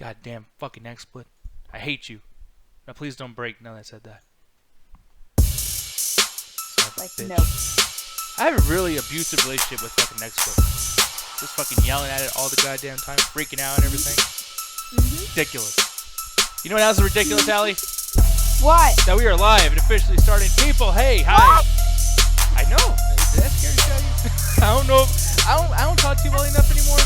Goddamn fucking XSplit. I hate you. Now please don't break now that I said that. Like, bitch. no. I have a really abusive relationship with fucking XSplit. Just fucking yelling at it all the goddamn time, freaking out and everything. Ridiculous. You know what else is ridiculous, Allie? What? That we are live and officially starting. People, hey, hi. What? I know. Did that scare you? I don't know. I don't talk too well enough anymore.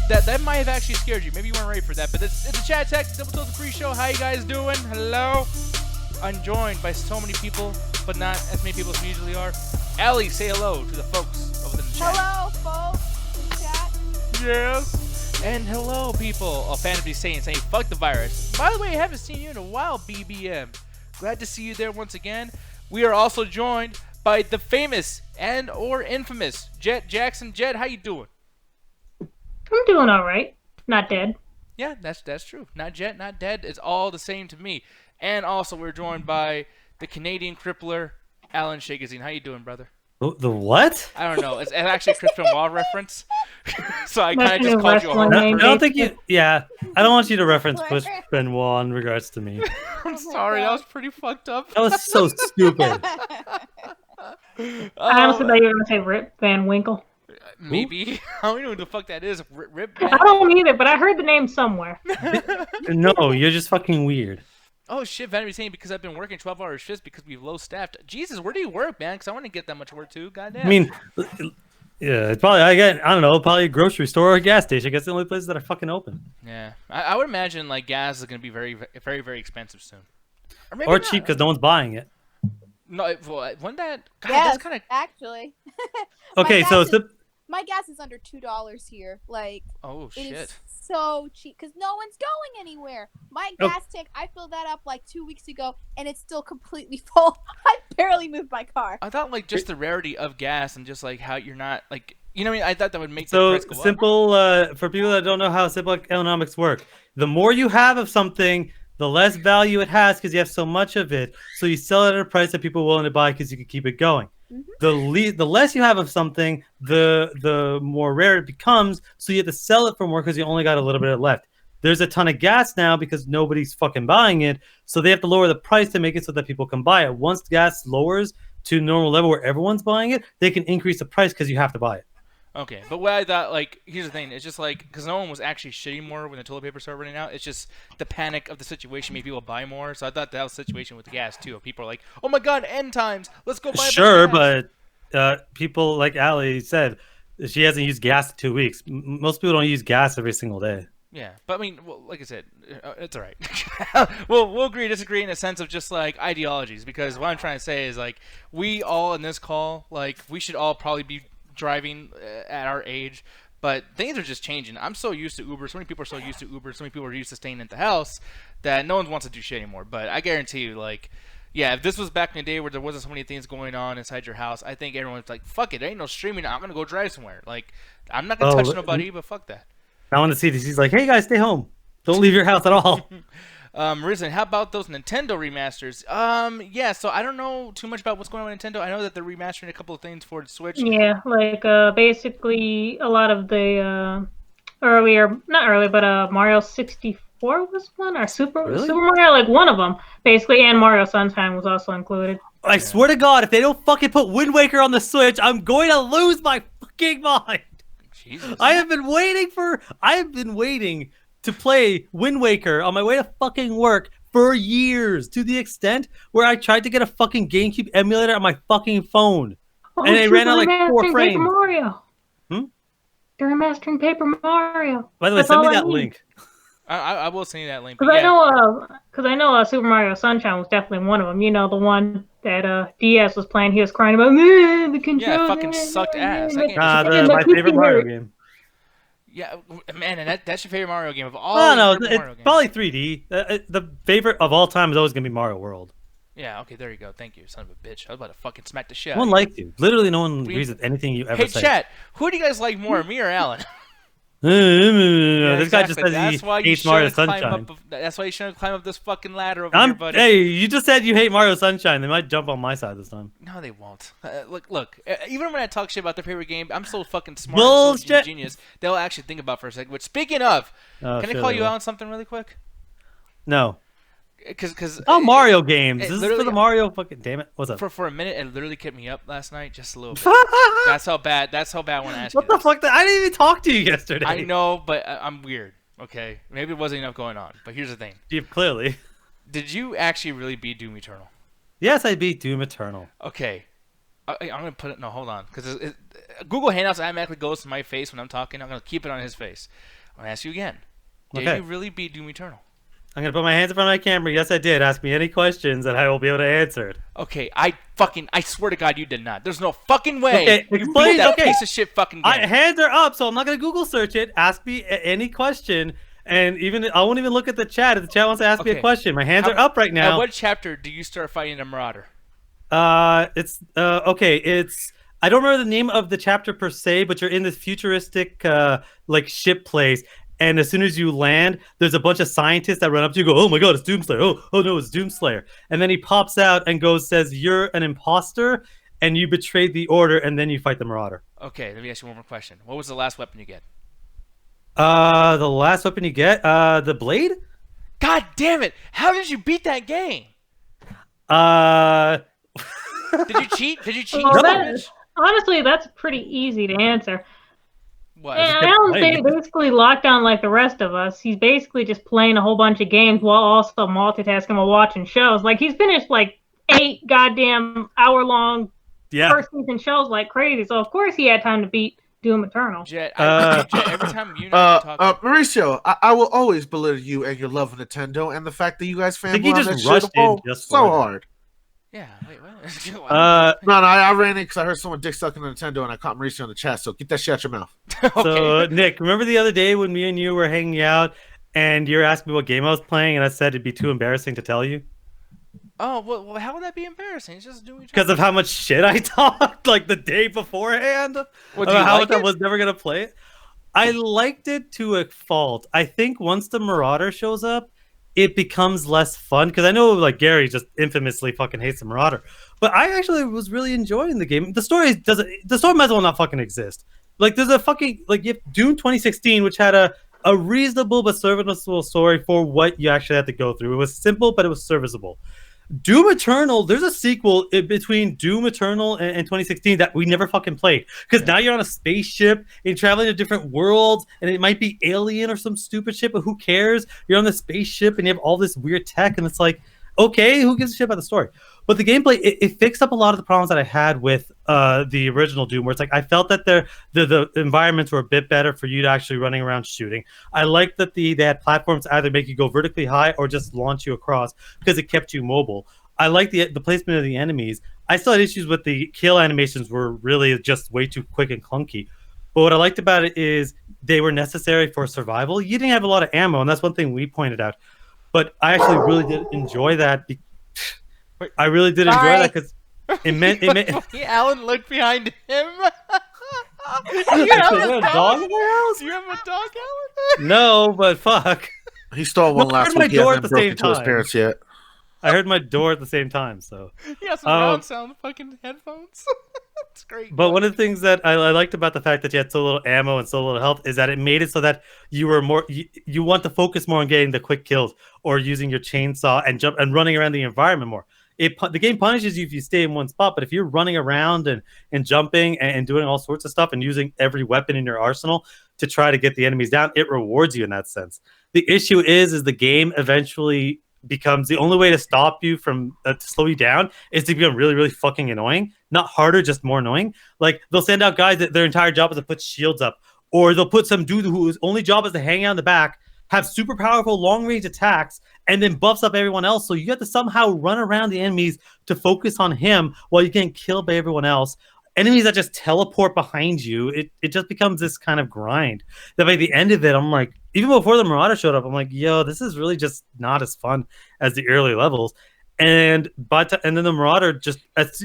That might have actually scared you. Maybe you weren't ready for that. But it's a Chat Tech Double Tilted pre-show. How you guys doing? Hello. I'm joined by so many people, but not as many people as we usually are. Allie, say hello to the folks over in the chat. Hello, folks. In the chat. Yes. And hello, people. Oh, Fantasy saying fuck the virus. By the way, I haven't seen you in a while, BBM. Glad to see you there once again. We are also joined by the famous and or infamous Jet Jackson. Jet, how you doing? I'm doing all right. Not dead. Yeah, that's true. Not Jet, not dead. It's all the same to me. And also, we're joined by the Canadian crippler, Alan Shagazine. How you doing, brother? The what? I don't know. It's actually a Chris Benoit reference. So I kind of just called you a wrestling whore. name. I don't think you. Yeah, I don't want you to reference Chris Benoit in regards to me. I'm sorry, that was pretty fucked up. That was so stupid. I honestly thought you were going to say Rip Van Winkle. Maybe. I don't know who the fuck that is. Rip I don't either, but I heard the name somewhere. No, you're just fucking weird. Oh shit, Vanity saying because I've been working 12-hour shifts because we've low staffed. Jesus, where do you work, man? Because I want to get that much work too. Goddamn. I mean, yeah, it's probably I don't know, probably a grocery store or a gas station. I guess the only places that are fucking open. Yeah, I would imagine like gas is gonna be very, very, very expensive soon. Or, maybe Or not. cheap because no one's buying it. No, well, wasn't that? God, Yes, that's kind of. actually. Okay, so it's the. My gas is under $2 here. Like, Oh it is shit. so cheap because no one's going anywhere. My Oh. gas tank, I filled that up like 2 weeks ago, and it's still completely full. I barely moved my car. I thought like just the rarity of gas and just like how you're not like you know what I mean. I thought that would make the So price go up. simple for people that don't know how simple economics work. The more you have of something, the less value it has because you have so much of it. So you sell it at a price that people are willing to buy because you can keep it going. Mhm. The less you have of something, the more rare it becomes. So you have to sell it for more because you only got a little bit left. There's a ton of gas now because nobody's fucking buying it. So they have to lower the price to make it so that people can buy it. Once gas lowers to normal level where everyone's buying it, they can increase the price because you have to buy it. Okay, but what I thought, like, here's the thing. It's just like, because no one was actually shitting more when the toilet paper started running out. It's just the panic of the situation made people buy more. So I thought that was the situation with the gas, too. People are like, oh my god, end times. Let's go buy a bunch of Sure, gas." but people like Allie said, she hasn't used gas in 2 weeks. Most people don't use gas every single day. Yeah, but I mean, well, like I said, it's all right. we'll agree, disagree in a sense of just like ideologies. Because what I'm trying to say is like, we all in this call, like, we should all probably be driving at our age, but things are just changing. I'm so used to Uber. So many people are so used to Uber. So many people are used to staying at the house that no one wants to do shit anymore. But I guarantee you, like, yeah, if this was back in the day where there wasn't so many things going on inside your house, I think everyone's like, fuck it, there ain't no streaming. I'm gonna go drive somewhere. Like, I'm not gonna touch nobody, but fuck that. Now when the CDC's like, hey guys, stay home. Don't leave your house at all. Risen, how about those Nintendo remasters? Yeah, so I don't know too much about what's going on with Nintendo. I know that they're remastering a couple of things for the Switch. Yeah, like basically a lot of the Mario 64 was one, or Super Mario, like one of them, basically, and Mario Sunshine was also included. I swear to God, if they don't fucking put Wind Waker on the Switch, I'm going to lose my fucking mind. Jesus. I have been waiting to play Wind Waker on my way to fucking work for years, to the extent where I tried to get a fucking GameCube emulator on my fucking phone. And it ran out like 4 frames. Paper Mario. Hmm? They're remastering Paper Mario. By the way, That's send me all I that need. link. I will send you that link. Because I know Super Mario Sunshine was definitely one of them. You know, the one that DS was playing. He was crying about the controller. Yeah, it fucking sucked ass. That game Nah, my favorite Mario game. Yeah, man, and that's your favorite Mario game of all. No, Mario it's games. probably 3D. The favorite of all time is always gonna be Mario World. Yeah, okay, there you go. Thank you, son of a bitch. I was about to fucking smack the shit No out one of you. likes you. Literally, no one agrees with anything you ever Hey, say. chat, who do you guys like more, me or Alan? This guy just exactly. said That's he why you hates Mario shouldn't climb Sunshine. up. That's why you shouldn't climb up this fucking ladder over here, buddy. Hey, you just said you hate Mario Sunshine. They might jump on my side this time. No, they won't. Look. Even when I talk shit about their favorite game, I'm so fucking smart, and so Bullshit. genius. They'll actually think about it for a second. Which, speaking of, Oh, can I shit, call they you will. out on something really quick? No. Because Oh, Mario games. it This is for literally- the Mario fucking. Damn it. What's up? for a minute, it literally kept me up last night, just a little bit. That's how bad. That's how bad when I ask What you the this. fuck? I didn't even talk to you yesterday. I know, but I'm weird. Okay, maybe it wasn't enough going on. But here's the thing: Yeah, clearly. did you actually really beat Doom Eternal? Yes, I beat Doom Eternal. Okay, I'm gonna put it. No, hold on, because Google Hangouts automatically goes to my face when I'm talking. I'm gonna keep it on his face. I'm gonna ask you again: did Okay. you really beat Doom Eternal? I'm gonna put my hands in front of my camera. Yes, I did. Ask me any questions, and I will be able to answer it. Okay, I swear to God, you did not. There's no fucking way Okay, you explain- beat that okay. piece of shit fucking game. Hands are up, so I'm not gonna Google search it. Ask me any question, and I won't even look at the chat. If the chat wants to ask me Okay. a question, my hands How- are up right At now. what chapter do you start fighting a Marauder? It's okay. It's I don't remember the name of the chapter per se, but you're in this futuristic like ship place. And as soon as you land, there's a bunch of scientists that run up to you and go, oh my god, it's Doomslayer. Oh no, it's Doomslayer. And then he pops out and says, you're an imposter and you betrayed the order, and then you fight the Marauder. Okay, let me ask you one more question. What was the last weapon you get? The last weapon you get, the blade? God damn it! How did you beat that game? Uh Did you cheat? Did you cheat? Well, son of a that- bitch? Honestly, that's pretty easy to answer. What? And kept Alan's playing. basically locked down like the rest of us. He's basically just playing a whole bunch of games while also multitasking while watching shows. Like, he's finished like 8 goddamn hour-long yeah. first season shows like crazy. So, of course, he had time to beat Doom Eternal. Jet, Uh, every time you and I talk, Mauricio, I will always belittle you and your love of Nintendo and the fact that you guys think he fanboy on just that shit rushed in all just so for it. hard. yeah. Wait, what? No, I ran in because I heard someone dick sucking the Nintendo and I caught Mauricio in the chat. So get that shit out your mouth. Okay. So, Nick, remember the other day when me and you were hanging out and you were asking me what game I was playing, and I said it'd be too embarrassing to tell you? Oh, well, how would that be embarrassing? It's just doing each Because of how much shit I talked like the day beforehand Well, do about you how like I it? was never going to play it. I liked it to a fault. I think once the Marauder shows up, it becomes less fun. Because I know like Gary just infamously fucking hates the Marauder. But I actually was really enjoying the game. The story might as well not fucking exist. Like there's a fucking like you have Doom 2016, which had a reasonable but serviceable story for what you actually had to go through. It was simple, but it was serviceable. Doom Eternal, there's a sequel between Doom Eternal and 2016 that we never fucking played. Because now you're on a spaceship and you're traveling to different worlds, and it might be Alien or some stupid shit, but who cares? You're on the spaceship and you have all this weird tech, and it's like, okay, who gives a shit about the story? But the gameplay, it fixed up a lot of the problems that I had with the original Doom, where it's like I felt that the environments were a bit better for you to actually running around shooting. I liked that they had platforms to either make you go vertically high or just launch you across because it kept you mobile. I liked the placement of the enemies. I still had issues with the kill animations were really just way too quick and clunky. But what I liked about it is they were necessary for survival. You didn't have a lot of ammo, and that's one thing we pointed out. But I actually really did enjoy that. I really did enjoy that because it meant. Alan looked behind him. Is there a dog in my house? Do you have a dog, Alan? No, but fuck. He stole one No, I last heard my week. He door hasn't at the broke same into his time. parents yet. I heard my door at the same time, so. He has some round sound fucking headphones. It's great. But one of the things that I liked about the fact that you had so little ammo and so little health is that it made it so that you were more you want to focus more on getting the quick kills or using your chainsaw and jump and running around the environment more. The game punishes you if you stay in one spot, but if you're running around and jumping and doing all sorts of stuff and using every weapon in your arsenal to try to get the enemies down, it rewards you in that sense. The issue is the game eventually becomes the only way to stop you from to slow you down is to become really, really fucking annoying. Not harder, just more annoying. Like they'll send out guys that their entire job is to put shields up, or they'll put some dude whose only job is to hang out in the back, have super powerful long range attacks, and then buffs up everyone else. So you have to somehow run around the enemies to focus on him while you get killed by everyone else. Enemies that just teleport behind you, it just becomes this kind of grind. That by the end of it, I'm like, even before the Marauder showed up, I'm like, yo, this is really just not as fun as the early levels. And then the Marauder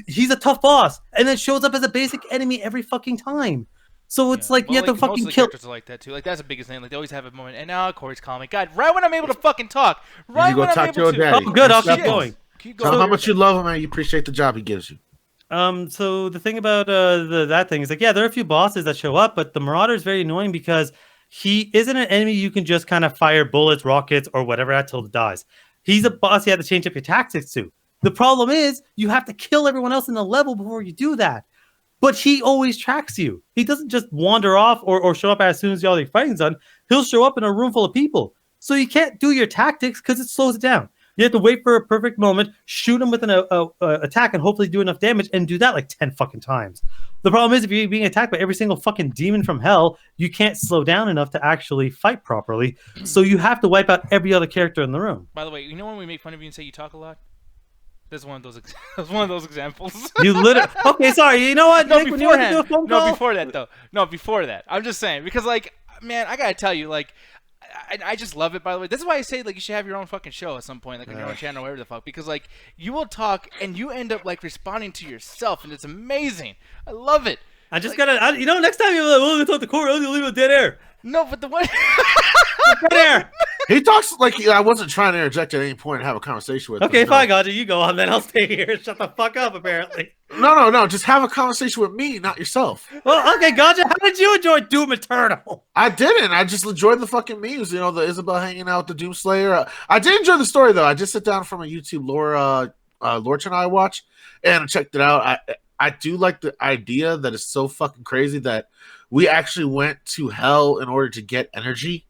he's a tough boss, and then shows up as a basic enemy every fucking time. So it's like you have to most fucking of the kill. characters are like that too. Like that's the biggest thing. Like they always have a moment, and now Corey's calling me. God, right when I'm able to fucking talk. Right You go when I'm talk able to your to. daddy. Oh, good. I'll Shit. keep going. Keep Tell going. him how much you love him and you appreciate the job he gives you. So the thing about that thing is like, yeah, there are a few bosses that show up, but the Marauder is very annoying because he isn't an enemy you can just kind of fire bullets, rockets, or whatever at till it dies. He's a boss you have to change up your tactics to. The problem is you have to kill everyone else in the level before you do that. But he always tracks you. He doesn't just wander off or show up as soon as all your fighting's done. He'll show up in a room full of people. So you can't do your tactics because it slows it down. You have to wait for a perfect moment, shoot him with an attack, and hopefully do enough damage, and do that like 10 fucking times. The problem is if you're being attacked by every single fucking demon from hell, you can't slow down enough to actually fight properly. So you have to wipe out every other character in the room. By the way, you know when we make fun of you and say you talk a lot? That's one of those. That's one of those examples. You literally. Okay, sorry. You know what? No, Nick, when you want to do a beforehand. phone No, call? before that though. No, before that. I'm just saying because like, man, I gotta tell you, like, I just love it. By the way, this is why I say like you should have your own fucking show at some point, like on your own channel or whatever the fuck. Because like you will talk and you end up like responding to yourself, and it's amazing. I love it. I just gotta. You know, next time you're like, "Oh, we talk to Corey. I'll leave it dead air." No, but the one. Dead air. He talks like I wasn't trying to interject at any point and have a conversation with him. Okay, No. fine, gotcha. You go on, then I'll stay here and shut the fuck up. Apparently. No. Just have a conversation with me, not yourself. Well, okay, gotcha. How did you enjoy Doom Eternal? I didn't. I just enjoyed the fucking memes. You know, the Isabel hanging out with the Doomslayer. I did enjoy the story though. I just sit down from a YouTube lore channel I watch and I checked it out. I do like the idea that it's so fucking crazy that we actually went to hell in order to get energy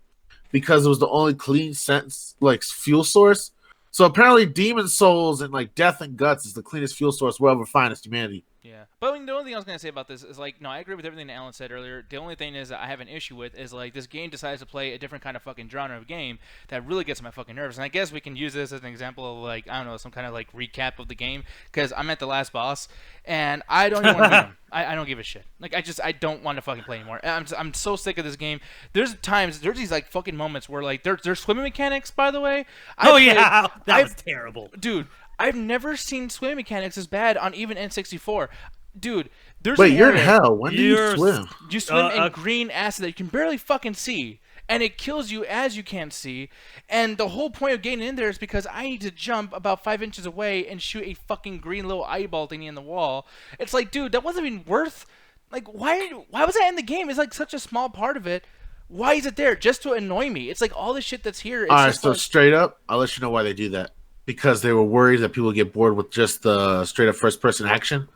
because it was the only clean sense like fuel source. So apparently demon souls and like death and guts is the cleanest fuel source we'll ever find as humanity. Yeah, but I mean, the only thing I was gonna say about this is like, no, I agree with everything that Alan said earlier. The only thing is that I have an issue with is like this game decides to play a different kind of fucking genre of game that really gets on my fucking nerves. And I guess we can use this as an example of like, I don't know, some kind of like recap of the game because I'm at the last boss and I don't even want to beat him. I don't give a shit. Like I don't want to fucking play anymore. I'm so sick of this game. There's these like fucking moments where like there's swimming mechanics. By the way, That was terrible, dude. I've never seen swimming mechanics as bad on even N64. Dude, there's Wait, an you're in area- hell. When do you You're- swim? You swim in green acid that you can barely fucking see. And it kills you as you can't see. And the whole point of getting in there is because I need to jump about 5 inches away and shoot a fucking green little eyeball thingy in the wall. It's like, dude, that wasn't even worth... Like, why was that in the game? It's like such a small part of it. Why is it there? Just to annoy me. It's like all the shit that's here. It's All right, just so like, straight up, I'll let you know why they do that. Because they were worried that people would get bored with just the straight up first person action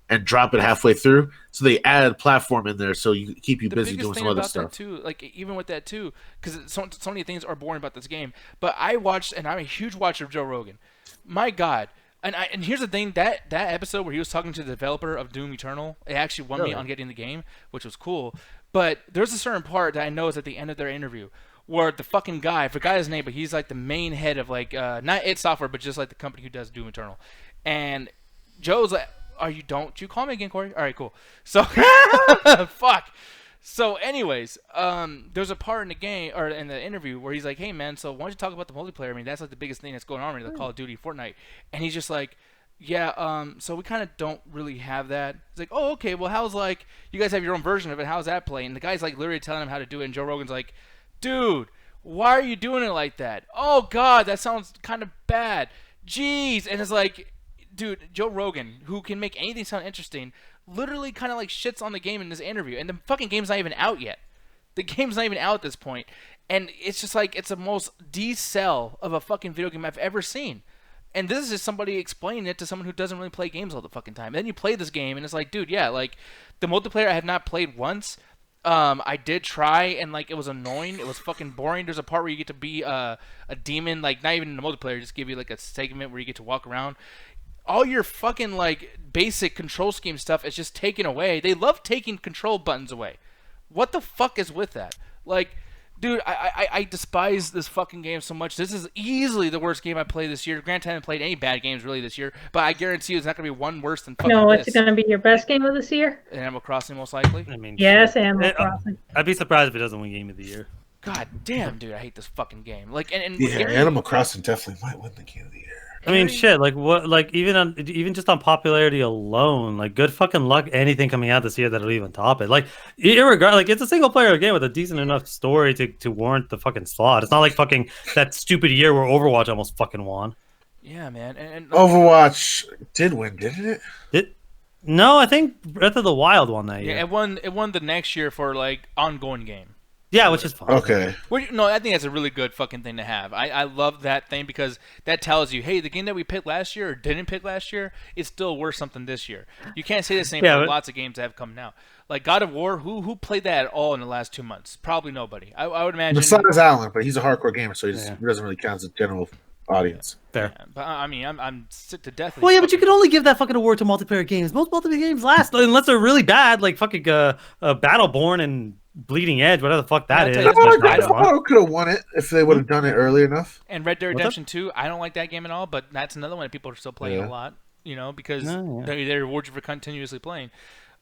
and drop it halfway through. So they added platform in there so you keep you busy doing some other stuff. That too, like even with that too, because so many things are boring about this game. But I watched, and I'm a huge watcher of Joe Rogan. My God. And here's the thing, that episode where he was talking to the developer of Doom Eternal, it actually won me on getting the game, which was cool. But there's a certain part that I know is at the end of their interview where the fucking guy, I forgot his name, but he's like the main head of like not id Software, but just like the company who does Doom Eternal. And Joe's like, don't you call me again, Corey? All right, cool. So fuck. So anyways, there's a part in the game or in the interview where he's like, "Hey man, so why don't you talk about the multiplayer? I mean, that's like the biggest thing that's going on right now, the Call of Duty, Fortnite." And he's just like, "Yeah, so we kind of don't really have that." He's like, "Oh, okay. Well, how's like you guys have your own version of it? How's that play?" And the guy's like literally telling him how to do it, and Joe Rogan's like, "Dude, why are you doing it like that? Oh God, that sounds kind of bad. Jeez." And it's like, dude, Joe Rogan, who can make anything sound interesting, literally kind of like shits on the game in this interview, and the fucking game's not even out yet. The game's not even out at this point, and it's just like it's the most D-sell of a fucking video game I've ever seen. And this is just somebody explaining it to someone who doesn't really play games all the fucking time. And then you play this game, and it's like, dude, yeah, like the multiplayer I have not played once. I did try, and like it was annoying. It was fucking boring. There's a part where you get to be a demon, like not even in the multiplayer, just give you like a segment where you get to walk around. All your fucking like basic control scheme stuff is just taken away. They love taking control buttons away. What the fuck is with that? Like, dude, I despise this fucking game so much. This is easily the worst game I played this year. Granted, I haven't played any bad games really this year, but I guarantee you it's not going to be one worse than fucking No, this. it's going to be your best game of this year? Animal Crossing, most likely. I mean, Yes, shit. Animal Crossing. I'd be surprised if it doesn't win Game of the Year. God damn, dude, I hate this fucking game. Like, and Yeah, Gary, Animal Crossing definitely might win the game of the year. I mean, shit. Like what? Like even just on popularity alone, like good fucking luck. Anything coming out this year that'll even top it. Like irregardless, like it's a single player game with a decent enough story to warrant the fucking slot. It's not like fucking that stupid year where Overwatch almost fucking won. Yeah, man. And Overwatch did win, didn't it? No, I think Breath of the Wild won that year. yeah, it won the next year for like ongoing game. Yeah, which is fine. Okay. No, I think that's a really good fucking thing to have. I love that thing because that tells you, hey, the game that we picked last year or didn't pick last year is still worth something this year. You can't say the same for lots of games that have come now. Like God of War, who played that at all in the last 2 months? Probably nobody. I would imagine. Besides Alan, but he's a hardcore gamer, so he doesn't really count as a general audience. Fair. Yeah, but I mean, I'm sick to death. Well, yeah, but you can only give that fucking award to multiplayer games. Most multiplayer games last unless they're really bad, like fucking Battleborn and Bleeding Edge, whatever the fuck that is. I could have won it if they would have done it early enough. And Red Dead Redemption 2, I don't like that game at all, but that's another one that people are still playing a lot, because they reward you for continuously playing.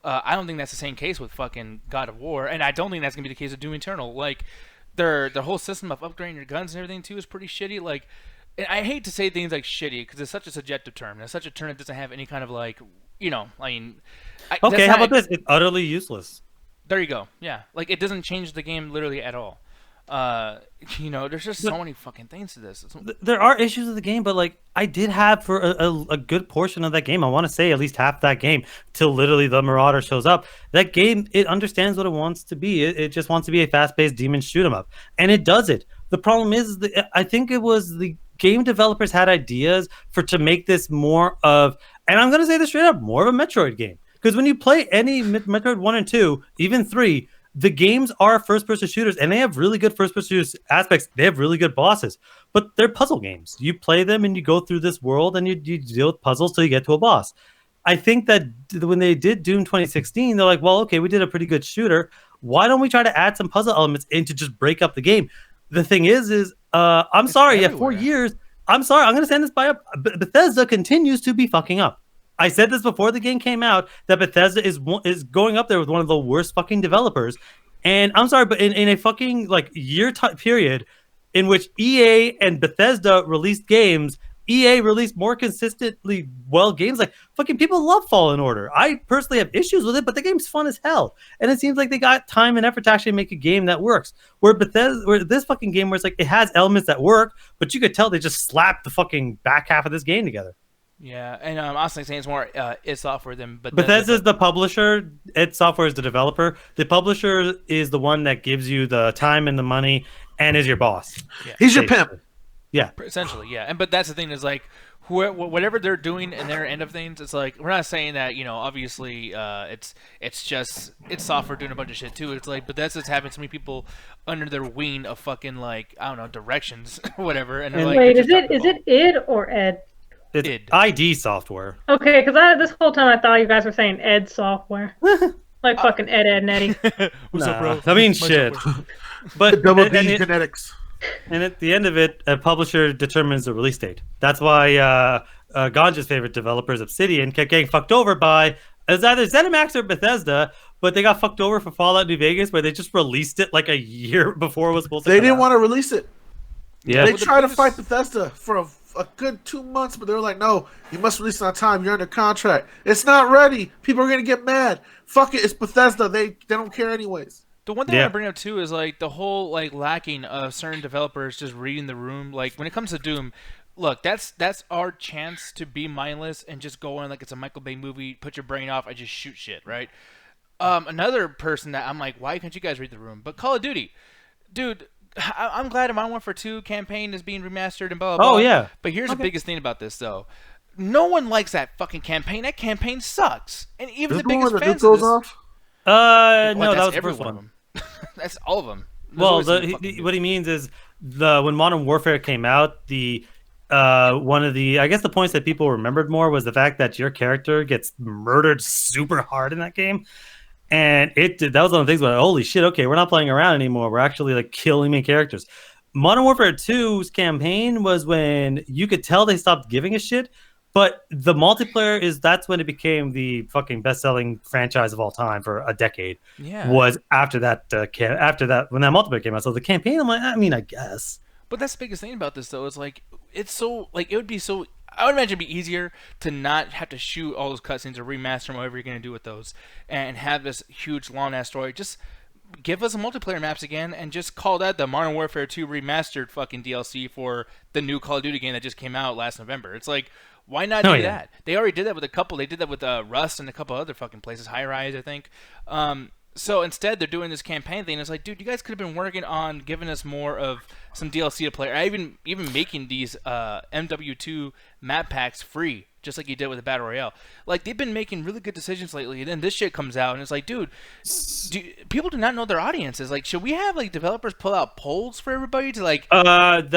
I don't think that's the same case with fucking God of War, and I don't think that's gonna be the case with Doom Eternal. Like their whole system of upgrading your guns and everything too is pretty shitty. Like, and I hate to say things like shitty because it's such a subjective term. It's such a term that doesn't have any kind of like, I mean. Okay, how about this? It's utterly useless. There you go. Yeah, like it doesn't change the game literally at all. There's just so many fucking things to this. There are issues with the game, but like I did have for a good portion of that game. I want to say at least half that game till literally the Marauder shows up. That game, it understands what it wants to be. It just wants to be a fast-paced demon shoot 'em up, and it does it. The problem is, I think it was the game developers had ideas to make this more of, and I'm gonna say this straight up, more of a Metroid game. Because when you play any Metroid 1 and 2, even 3, the games are first-person shooters, and they have really good first-person shooters aspects. They have really good bosses, but they're puzzle games. You play them, and you go through this world, and you deal with puzzles till you get to a boss. I think that when they did Doom 2016, they're like, well, okay, we did a pretty good shooter. Why don't we try to add some puzzle elements in to just break up the game? The thing is I'm sorry, yeah, 4 years. I'm sorry, I'm going to send this by up. Bethesda continues to be fucking up. I said this before the game came out, that Bethesda is going up there with one of the worst fucking developers. And I'm sorry, but in a fucking like year period in which EA and Bethesda released games, EA released more consistently games. Like fucking people love Fallen Order. I personally have issues with it, but the game's fun as hell. And it seems like they got time and effort to actually make a game that works. Where this fucking game where it's like it has elements that work, but you could tell they just slapped the fucking back half of this game together. Yeah, and I was saying it's more id Software than Bethesda. Bethesda's the publisher. id Software is the developer. The publisher is the one that gives you the time and the money and is your boss. Yeah. He's your pimp. Yeah, essentially, yeah. But that's the thing is like, whatever they're doing in their end of things, it's like we're not saying that obviously it's just id Software doing a bunch of shit too. It's like Bethesda's having so many people under their wing of fucking like I don't know directions or whatever. And like, wait, is it id or ed? It's ID Software. Okay, because this whole time I thought you guys were saying ed Software. Like fucking Ed and Eddie. What's up, bro? I mean, shit. But Double D genetics. And at the end of it, a publisher determines the release date. That's why Ganja's favorite developers, Obsidian, kept getting fucked over by it's either ZeniMax or Bethesda, but they got fucked over for Fallout New Vegas, where they just released it like a year before it was supposed to. They didn't want to release it. Yeah, they tried to fight Bethesda for a good 2 months, but they were like, no, you must release it on time. You're under contract. It's not ready. People are going to get mad. Fuck it. It's Bethesda. They don't care anyways. The one thing I want to bring up, too, is like the whole like lacking of certain developers just reading the room. Like when it comes to Doom, look, that's our chance to be mindless and just go in like it's a Michael Bay movie, put your brain off, and just shoot shit, right? Another person that I'm like, why can't you guys read the room? But Call of Duty. Dude, I'm glad Modern Warfare 2 campaign is being remastered and blah, blah, blah. Oh, yeah. But here's the biggest thing about this, though. No one likes that fucking campaign. That campaign sucks. And even the biggest fans of this... off? No, that was the first one. That's all of them. Well, what he means is when Modern Warfare came out, one of the I guess the points that people remembered more was the fact that your character gets murdered super hard in that game. And that was one of the things where, holy shit, okay, we're not playing around anymore. We're actually like killing main characters. Modern Warfare 2's campaign was when you could tell they stopped giving a shit, but the multiplayer that's when it became the fucking best-selling franchise of all time for a decade. Yeah. Was after that when that multiplayer came out. So the campaign, I'm like, I mean, I guess. But that's the biggest thing about this, though, is like it's so like it would be so I would imagine it'd be easier to not have to shoot all those cutscenes or remaster them, whatever you're gonna do with those, and have this huge long ass story. Just give us multiplayer maps again, and just call that the Modern Warfare 2 remastered fucking DLC for the new Call of Duty game that just came out last November. It's like, why not do that? They already did that with a couple. They did that with Rust and a couple other fucking places, High Rise, I think. So instead, they're doing this campaign thing. It's like, dude, you guys could have been working on giving us more of some DLC to play, or even making these MW2 map packs free, just like you did with the Battle Royale. Like, they've been making really good decisions lately, and then this shit comes out, and it's like, dude, people do not know their audiences. Like, should we have like developers pull out polls for everybody to like? That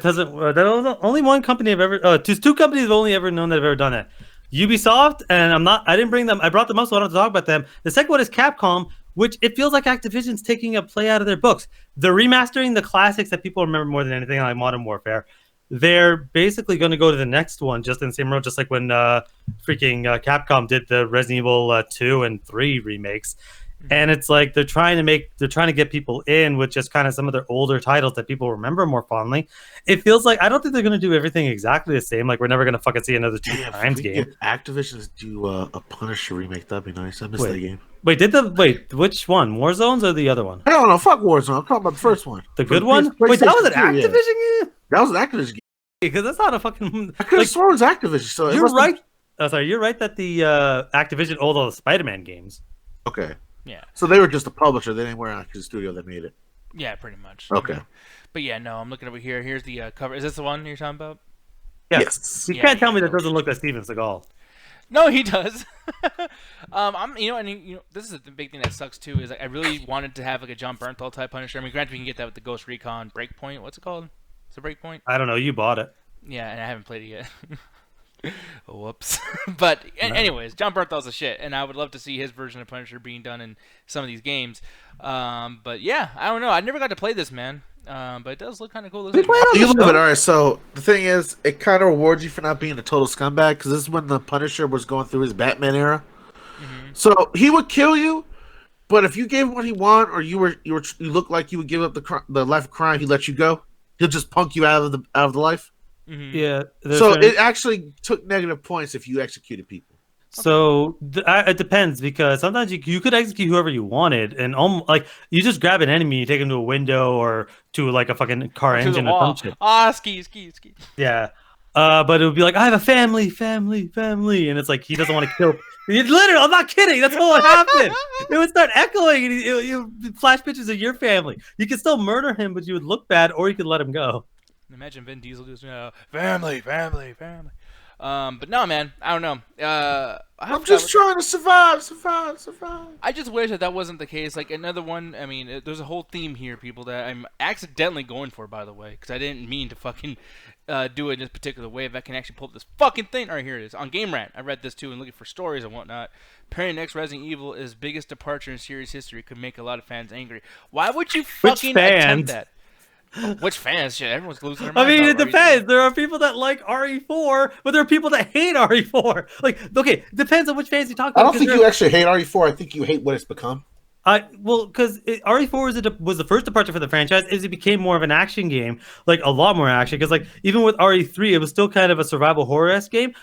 doesn't. That was only one company I've ever. Just two companies I've only ever known that have ever done that. Ubisoft, and I didn't bring them. I brought them up, so I don't have to talk about them. The second one is Capcom, which it feels like Activision's taking a play out of their books. They're remastering the classics that people remember more than anything, like Modern Warfare. They're basically going to go to the next one, just in the same road, just like when Capcom did the Resident Evil 2 and 3 remakes. And it's like they're trying to get people in with just kind of some of their older titles that people remember more fondly. It feels like I don't think they're going to do everything exactly the same. Like we're never going to fucking see another Two Times game. Activision do a Punisher remake. That'd be nice. I missed that game. Which one? Warzones or the other one? I don't know. Fuck Warzone. I'm talking about the first one. The good one? Wait, that was an Activision game? That was an Activision game. Because that's not a fucking. I could have sworn it was Activision. So you're right. You're right that the Activision owned all the Spider-Man games. Okay. Yeah. So they were just a publisher. They didn't work on the studio that made it. Yeah, pretty much. Okay. But yeah, no, I'm looking over here. Here's the cover. Is this the one you're talking about? Yes. You can't tell me that doesn't look like Steven Seagal. No, he does. This is the big thing that sucks too. Is like, I really wanted to have like a John Bernthal type Punisher. I mean, granted, we can get that with the Ghost Recon Breakpoint. What's it called? It's a Breakpoint. I don't know. You bought it. Yeah, and I haven't played it yet. Whoops. But anyways, John Bernthal's a shit, and I would love to see his version of Punisher being done in some of these games. But yeah, I don't know. I never got to play this, man. But it does look kind of cool. All right, so the thing is, it kind of rewards you for not being a total scumbag, because this is when the Punisher was going through his Batman era. Mm-hmm. So he would kill you, but if you gave him what he wanted, or you looked like you would give up the life of crime, he let you go. He'll just punk you out of the life. Mm-hmm. Yeah. So it actually took negative points if you executed people. So it depends, because sometimes you could execute whoever you wanted, and like you just grab an enemy, you take him to a window or to like a fucking car engine or some shit. Ski. Yeah. But it would be like, I have a family, and it's like he doesn't want to kill. Literally, I'm not kidding. That's what happened. It would start echoing, and you flash pictures of your family. You could still murder him, but you would look bad, or you could let him go. Imagine Vin Diesel just family. But no, man, I don't know. I'm just trying to survive. I just wish that wasn't the case. Like another one. I mean, there's a whole theme here, people, that I'm accidentally going for, by the way, because I didn't mean to fucking do it in this particular way. If I can actually pull up this fucking thing. All right, here it is on Game Rant. I read this too and looking for stories and whatnot. Apparently, next Resident Evil is biggest departure in series history. Could make a lot of fans angry. Why would you fucking attempt that? Which fans? Shit, everyone's losing their mind. I mean, it depends. There are people that like RE4, but there are people that hate RE4. Like, okay, it depends on which fans you talk about. I don't think you actually hate RE4. I think you hate what it's become. Because RE4 was the first departure for the franchise. It became more of an action game, like a lot more action. Because like even with RE3, it was still kind of a survival horror-esque game.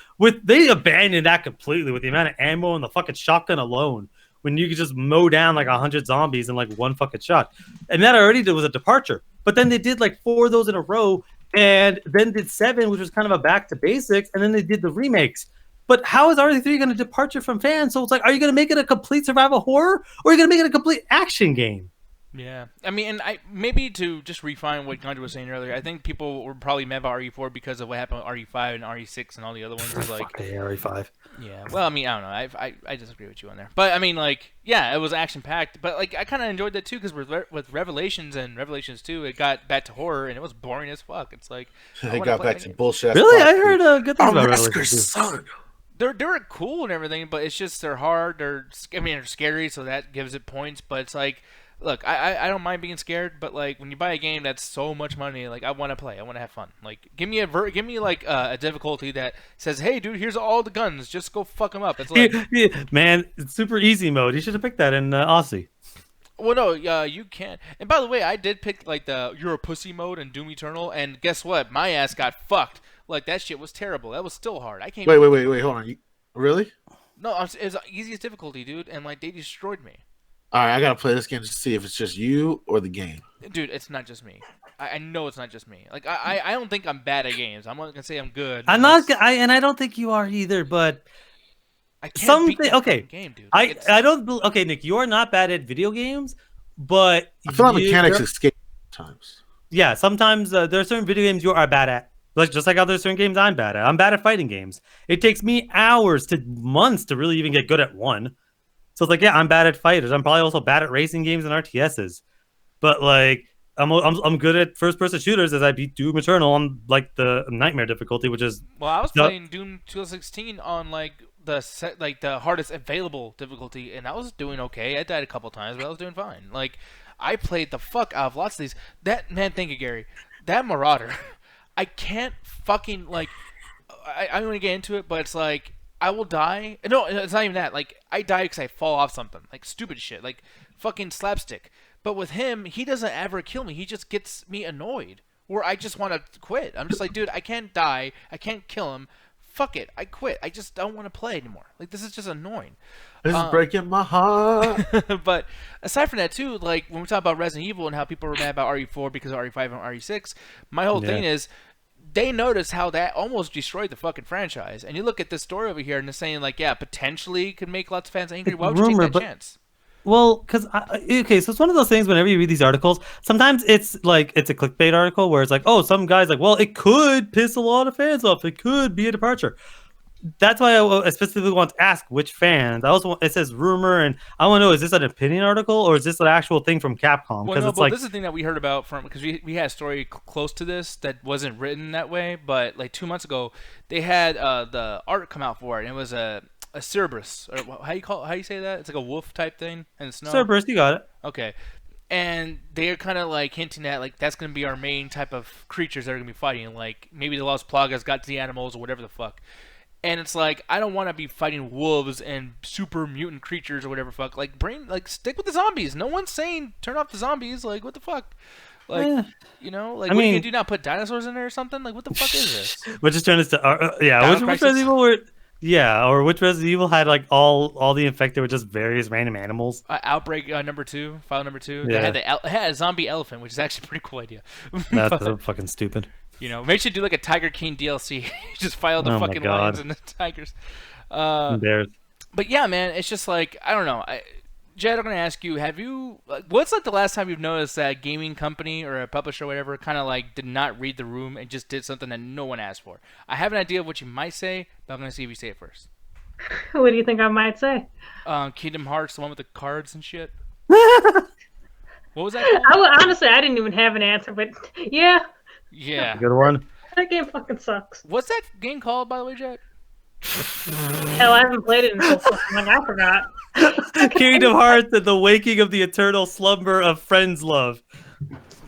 They abandoned that completely with the amount of ammo and the fucking shotgun alone, when you could just mow down like 100 zombies in like one fucking shot. And that already was a departure. But then they did like 4 of those in a row, and then did 7, which was kind of a back to basics, and then they did the remakes. But how is RE3 going to departure from fans? So it's like, are you going to make it a complete survival horror, or are you going to make it a complete action game? Yeah, I mean, and maybe to just refine what Gandhi was saying earlier, I think people were probably mad about RE4 because of what happened with RE5 and RE6 and all the other ones. Like RE5. Yeah, well, I mean, I don't know. I disagree with you on there, but I mean, like, yeah, it was action packed, but like I kind of enjoyed that too, because with Revelations and Revelations 2, it got back to horror and it was boring as fuck. It's like they got back to bullshit. Really, I heard good things about Revelations 2. They're cool and everything, but it's just they're hard. They're scary, so that gives it points. But it's like, look, I don't mind being scared, but like when you buy a game that's so much money, like I want to play, I want to have fun. Like give me like a difficulty that says, hey dude, here's all the guns, just go fuck them up. It's like, man, it's super easy mode. You should have picked that in Aussie. Well, no, you can't. And by the way, I did pick like the You're a Pussy mode in Doom Eternal, and guess what? My ass got fucked. Like that shit was terrible. That was still hard. I can't. Wait, hold on. Really? No, it was easiest difficulty, dude, and like they destroyed me. All right, I gotta play this game just to see if it's just you or the game. Dude, it's not just me. I know it's not just me. Like I don't think I'm bad at games. I'm not gonna say I'm good. I'm not. And I don't think you are either. But I can't beat that okay. game, dude. I don't. Okay, Nick, you are not bad at video games, but I feel like mechanics escape sometimes. Yeah, sometimes there are certain video games you are bad at. Like just like how there's certain games I'm bad at. I'm bad at fighting games. It takes me hours to months to really even get good at one. So it's like, yeah, I'm bad at fighters. I'm probably also bad at racing games and RTSs. But like, I'm good at first-person shooters as I beat Doom Eternal on like the Nightmare difficulty, which is. Well, I was playing Doom 2016 on like the hardest available difficulty, and I was doing okay. I died a couple times, but I was doing fine. Like, I played the fuck out of lots of these. That man, thank you, Gary. That Marauder, I can't fucking like. I'm gonna get into it, but it's like. I will die. No, it's not even that. Like, I die because I fall off something. Like, stupid shit. Like, fucking slapstick. But with him, he doesn't ever kill me. He just gets me annoyed. Or I just want to quit. I'm just like, dude, I can't die. I can't kill him. Fuck it. I quit. I just don't want to play anymore. Like, this is just annoying. This is breaking my heart. But aside from that, too, like, when we talk about Resident Evil and how people were mad about RE4 because of RE5 and RE6, my whole thing is, they noticed how that almost destroyed the fucking franchise. And you look at this story over here and they're saying, like, yeah, potentially could make lots of fans angry. Why would you take that chance? Well, because, okay, so it's one of those things whenever you read these articles, sometimes it's like, it's a clickbait article where it's like, oh, some guy's like, well, it could piss a lot of fans off. It could be a departure. That's why I specifically want to ask which fans. It says rumor, and I want to know, is this an opinion article or is this an actual thing from Capcom? Well, no, but this is the thing that we heard about from, because we had a story close to this that wasn't written that way, but like 2 months ago, they had the art come out for it, and it was a Cerberus, or how you say that? It's like a wolf type thing in the snow. Cerberus, you got it. Okay. And they're kind of like hinting at like that's going to be our main type of creatures that are going to be fighting. Like maybe the Las Plagas got to the animals or whatever the fuck. And it's like, I don't want to be fighting wolves and super mutant creatures or whatever fuck. Like, stick with the zombies. No one's saying turn off the zombies. Like, what the fuck? Like, you know, like, what are you gonna do now? Put dinosaurs in there or something? Like, what the fuck is this? Which is turned into, which Resident Evil were, or which Resident Evil had like all the infected were just various random animals. Outbreak number 2, file number 2. Yeah. They had a zombie elephant, which is actually a pretty cool idea. That's so fucking stupid. You know, maybe should do like a Tiger King DLC. Just file the fucking lions and the tigers. Bears. But yeah, man, it's just like, I don't know. Jed, I'm gonna ask you: what's like the last time you've noticed that a gaming company or a publisher or whatever kind of like did not read the room and just did something that no one asked for? I have an idea of what you might say, but I'm gonna see if you say it first. What do you think I might say? Kingdom Hearts, the one with the cards and shit. What was that called? Honestly, I didn't even have an answer, but yeah. Yeah. Good one. That game fucking sucks. What's that game called, by the way, Jed? Hell, I haven't played it in so long. I forgot. Kingdom Hearts and the waking of the eternal slumber of friends love.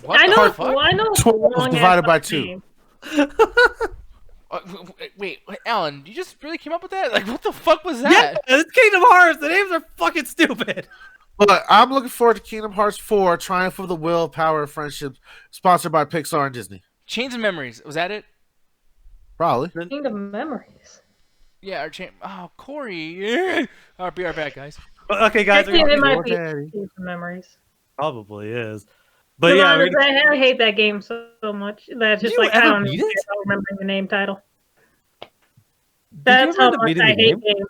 What I know. fuck? I know. 12 divided by 2. Wait, Alan, you just really came up with that? Like, what the fuck was Yeah, that? it's Kingdom Hearts. The names are fucking stupid. But I'm looking forward to Kingdom Hearts 4, Triumph of the Will, Power of Friendship, sponsored by Pixar and Disney. Chains of Memories, was that it? Probably. Kingdom Memories. Yeah, oh, Corey. I'll be right back, guys. Okay, guys. I think it might Your be daddy. Kingdom Memories. Probably is. But yeah, I hate that game so much. That's just like, I don't remember the name title. That's how much I hate games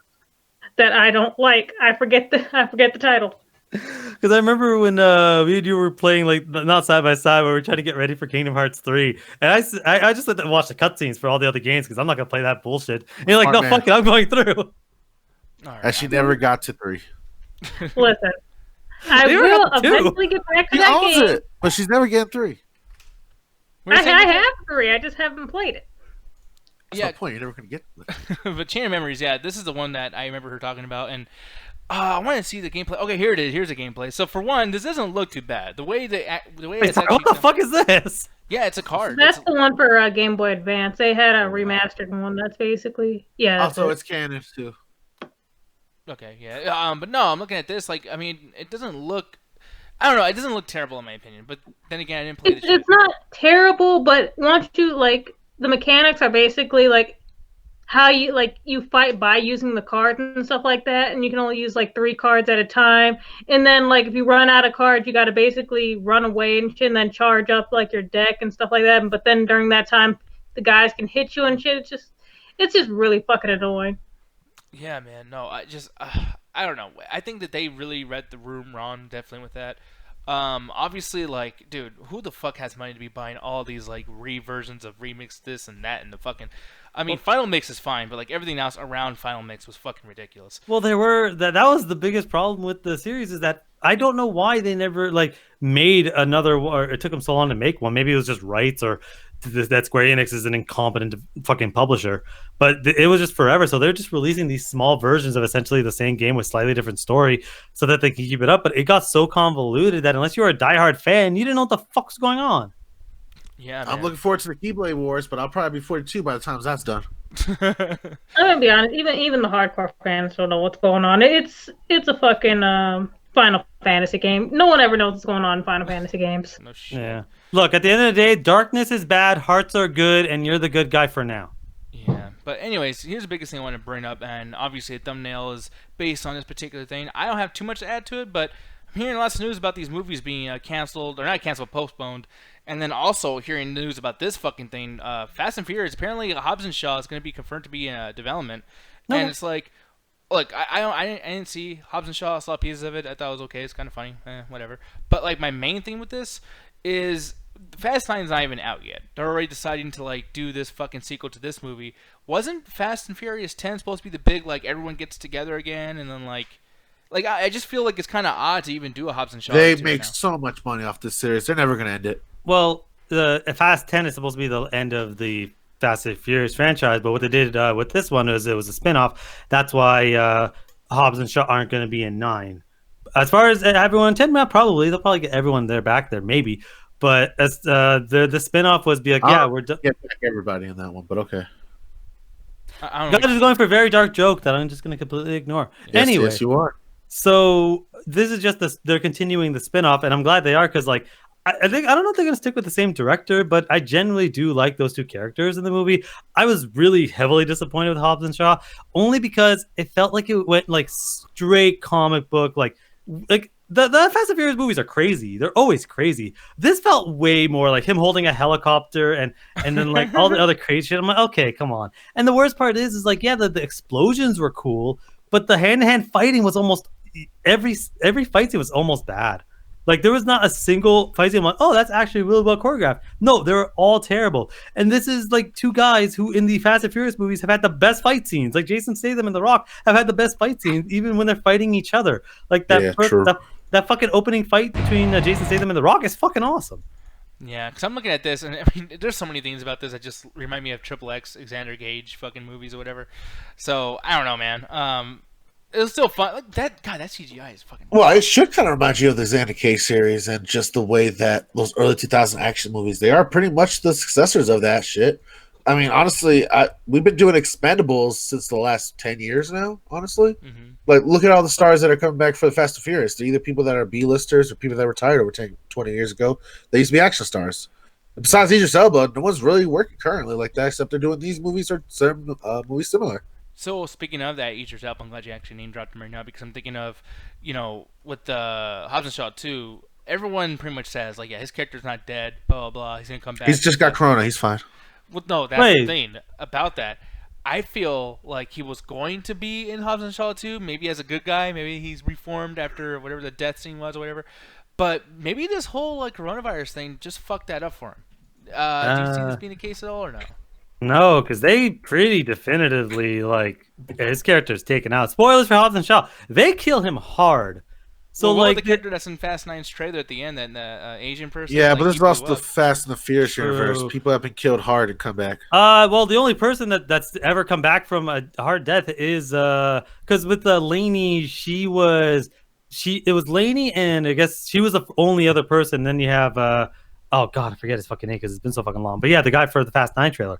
that I don't like. I forget the title. Because I remember when me and you were playing, like, not side by side, where we were trying to get ready for Kingdom Hearts 3. And I just let them watch the cutscenes for all the other games because I'm not going to play that bullshit. And you're like, no, fuck it, I'm going through. And she never got to 3. Listen, I will eventually get back to that game. It, but she's never getting 3. I have 3, I just haven't played it. That's the point, you're never going to get it. But Chain of Memories, yeah, this is the one that I remember her talking about. And I want to see the gameplay. Okay, here it is. Here's the gameplay. So for one, this doesn't look too bad. The way it's actually, what the fuck is this? Yeah, it's a card. That's the one for Game Boy Advance. They had a remastered one. That's basically Also, it's canon too. Okay, yeah. But no, I'm looking at this. Like, I mean, it doesn't look. I don't know. It doesn't look terrible in my opinion. But then again, I didn't play the shit. It's not terrible, but once you the mechanics are basically like how you fight by using the cards and stuff like that, and you can only use like 3 cards at a time. And then like if you run out of cards, you got to basically run away and shit, and then charge up like your deck and stuff like that. But then during that time, the guys can hit you and shit. It's just really fucking annoying. Yeah, man. No, I don't know. I think that they really read the room wrong, definitely with that. Obviously, like, dude, who the fuck has money to be buying all these like reversions of remix this and that and the fucking? I mean, Final Mix is fine, but like everything else around Final Mix was fucking ridiculous. Well, there were that was the biggest problem with the series is that I don't know why they never like made another one, or it took them so long to make one. Maybe it was just rights, or that Square Enix is an incompetent fucking publisher. But it was just forever, so they're just releasing these small versions of essentially the same game with slightly different story, so that they can keep it up. But it got so convoluted that unless you were a diehard fan, you didn't know what the fuck's going on. Yeah, I'm looking forward to the Keyblade Wars, but I'll probably be 42 by the time that's done. I'm gonna be honest, even the hardcore fans don't know what's going on. It's a fucking Final Fantasy game. No one ever knows what's going on in Final Fantasy games. No shit. Yeah. Look, at the end of the day, darkness is bad, hearts are good, and you're the good guy for now. Yeah, but anyways, here's the biggest thing I want to bring up, and obviously a thumbnail is based on this particular thing. I don't have too much to add to it, but I'm hearing lots of news about these movies being canceled, or not canceled, postponed, and then also hearing news about this fucking thing. Fast and Furious, apparently Hobbs and Shaw is going to be confirmed to be in development, and it's like, look, I didn't see Hobbs and Shaw. I saw pieces of it. I thought it was okay. It's kind of funny, whatever. But like my main thing with this is Fast 9's not even out yet. They're already deciding to like do this fucking sequel to this movie. Wasn't Fast and Furious 10 supposed to be the big like everyone gets together again and then like I just feel like it's kind of odd to even do a Hobbs and Shaw. They make so much money off this series. They're never going to end it. Well, the Fast 10 is supposed to be the end of the Fast and Furious franchise, but what they did with this one is it was a spin-off. That's why Hobbs and Shaw aren't going to be in 9. As far as everyone in 10, they'll probably get everyone there back there, maybe. But as the spin-off was be like, yeah, we're get back everybody in that one, but okay. I don't know. God is going for a very dark joke that I'm just going to completely ignore. Anyway, yes, you are. So this is just they're continuing the spin-off, and I'm glad they are because like I don't know if they're going to stick with the same director, but I generally do like those two characters in the movie. I was really heavily disappointed with Hobbs and Shaw, only because it felt like it went like straight comic book, like the Fast and Furious movies are crazy. They're always crazy. This felt way more like him holding a helicopter and then like all the other crazy shit. I'm like, okay, come on. And the worst part is like, yeah, the explosions were cool, but the hand-to-hand fighting was almost every fight scene was almost bad. Like there was not a single fight scene I'm like, oh, that's actually really well choreographed. No, they were all terrible. And this is like two guys who in the Fast and Furious movies have had the best fight scenes. Like Jason Statham and The Rock have had the best fight scenes, even when they're fighting each other. Like that fucking opening fight between Jason Statham and The Rock is fucking awesome. Yeah, because I'm looking at this, and I mean, there's so many things about this that just remind me of Triple X, Xander Gage fucking movies or whatever. So I don't know, man. It was still fun. Like that CGI is fucking. Well, it should kind of remind you of the Xander Cage series and just the way that those early 2000 action movies, they are pretty much the successors of that shit. I mean, honestly, we've been doing Expendables since the last 10 years now, honestly. Mm-hmm. Like, look at all the stars that are coming back for the Fast and Furious. They're either people that are B-listers or people that retired over 20 years ago. They used to be action stars. Besides Idris Elba, no one's really working currently like that, except they're doing these movies or some movies similar. So speaking of that, Idris Elba, I'm glad you actually name dropped him right now because I'm thinking of, with the Hobbs and Shaw 2, everyone pretty much says, like, yeah, his character's not dead, blah, blah, blah. He's going to come back. He's just got corona. He's fine. Well, no, that's the thing about that. I feel like he was going to be in Hobbs and Shaw 2, maybe as a good guy. Maybe he's reformed after whatever the death scene was or whatever. But maybe this whole like coronavirus thing just fucked that up for him. Do you see this being the case at all or no? No, because they pretty definitively like his character's taken out. Spoilers for Hobbs and Shaw. They kill him hard. So well, like the character that's in Fast 9's trailer at the end, that Asian person. Yeah, like, but there's also the Fast and the Furious universe. People have been killed hard and come back. Well, the only person that's ever come back from a hard death is because with Lainey, it was Lainey, and I guess she was the only other person. Then you have oh god, I forget his fucking name because it's been so fucking long. But yeah, the guy for the Fast 9 trailer.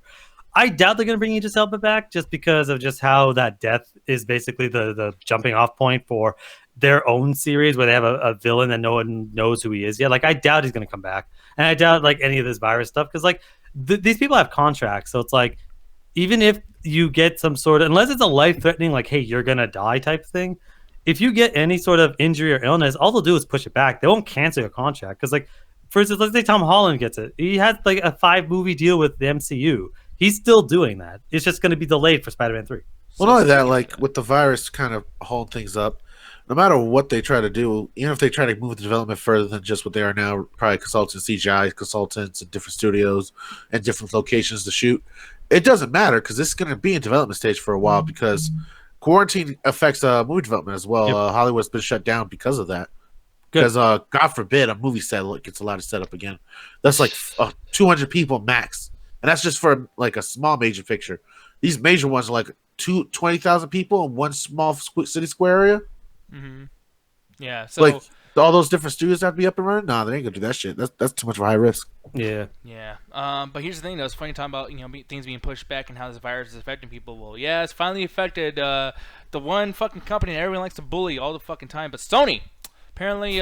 I doubt they're gonna bring Idris Elba back just because of just how that death is basically the jumping off point for their own series where they have a villain that no one knows who he is yet. Like I doubt he's gonna come back, and I doubt like any of this virus stuff because like these people have contracts, so it's like even if you get some sort of, unless it's a life-threatening, like, hey, you're gonna die type thing, if you get any sort of injury or illness, all they'll do is push it back. They won't cancel your contract. Because, like, for instance, let's say Tom Holland gets it. He had like a 5-movie deal with the MCU. He's still doing that. It's just going to be delayed for Spider-Man 3. Well, not only that, like with the virus kind of holding things up, no matter what they try to do, even if they try to move the development further than just what they are now, probably consultants, CGI consultants, and different studios and different locations to shoot, it doesn't matter because this is going to be in development stage for a while because quarantine affects movie development as well. Yep. Hollywood's been shut down because of that. Because God forbid a movie set gets allowed to set up again. That's like 200 people max, and that's just for like a small major picture. These major ones are like 20,000 people in one small city square area. Mm-hmm. Yeah, so like all those different studios have to be up and running. Nah, they ain't gonna do that shit. That's too much of a high risk. Yeah. Yeah. But here's the thing, though. It's funny talking about things being pushed back and how this virus is affecting people. Well, yeah, it's finally affected the one fucking company that everyone likes to bully all the fucking time, but Sony. Apparently,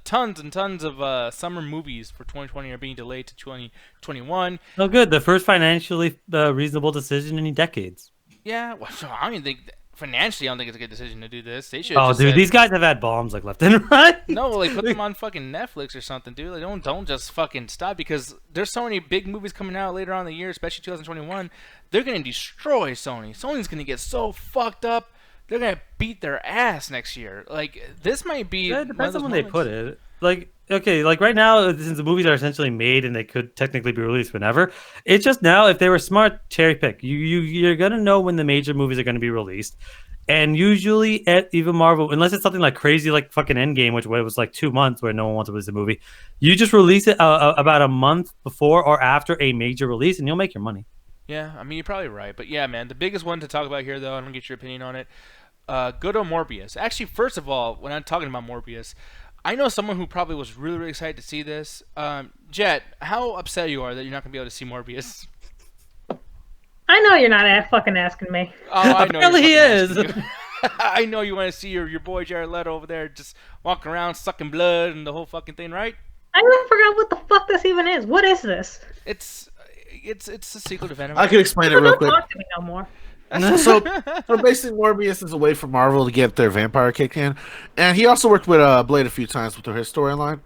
tons and tons of summer movies for 2020 are being delayed to 2021. Oh, good. The first financially reasonable decision in decades. Yeah, well, so I don't even think financially. I don't think it's a good decision to do this. They should. Oh, dude, these guys have had bombs like left and right. No, like put them on fucking Netflix or something, dude. Like don't just fucking stop because there's so many big movies coming out later on in the year, especially 2021. They're gonna destroy Sony. Sony's gonna get so fucked up. They're gonna beat their ass next year. Like this might be. Yeah, it depends on when they put it. Like, okay, like right now, since the movies are essentially made and they could technically be released whenever, it's just now if they were smart, cherry pick. You're gonna know when the major movies are gonna be released, and usually at even Marvel, unless it's something like crazy like fucking Endgame, which was like 2 months where no one wants to release a movie, you just release it about a month before or after a major release, and you'll make your money. Yeah, I mean you're probably right, but yeah, man, the biggest one to talk about here, though, I'm gonna get your opinion on it. Good on Morbius. Actually, first of all, when I'm talking about Morbius, I know someone who probably was really, really excited to see this. Jet, how upset you are that you're not gonna be able to see Morbius? I know you're not fucking asking me. Oh, I know. Apparently he is. I know you want to see your boy Jared Leto over there just walking around sucking blood and the whole fucking thing, right? I even forgot what the fuck this even is. What is this? It's a sequel to Venom. I can explain it real Don't quick. talk to me no more. So basically, Morbius is a way for Marvel to get their vampire kick in, and he also worked with Blade a few times with his storyline.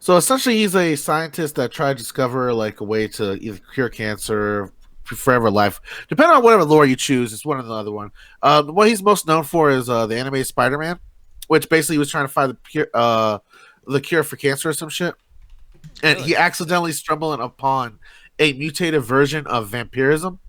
So essentially, he's a scientist that tried to discover like a way to either cure cancer, forever life, depending on whatever lore you choose. It's one or the other one. What he's most known for is the animated Spider-Man, which basically was trying to find the cure for cancer or some shit, and he accidentally stumbled upon a mutated version of vampirism.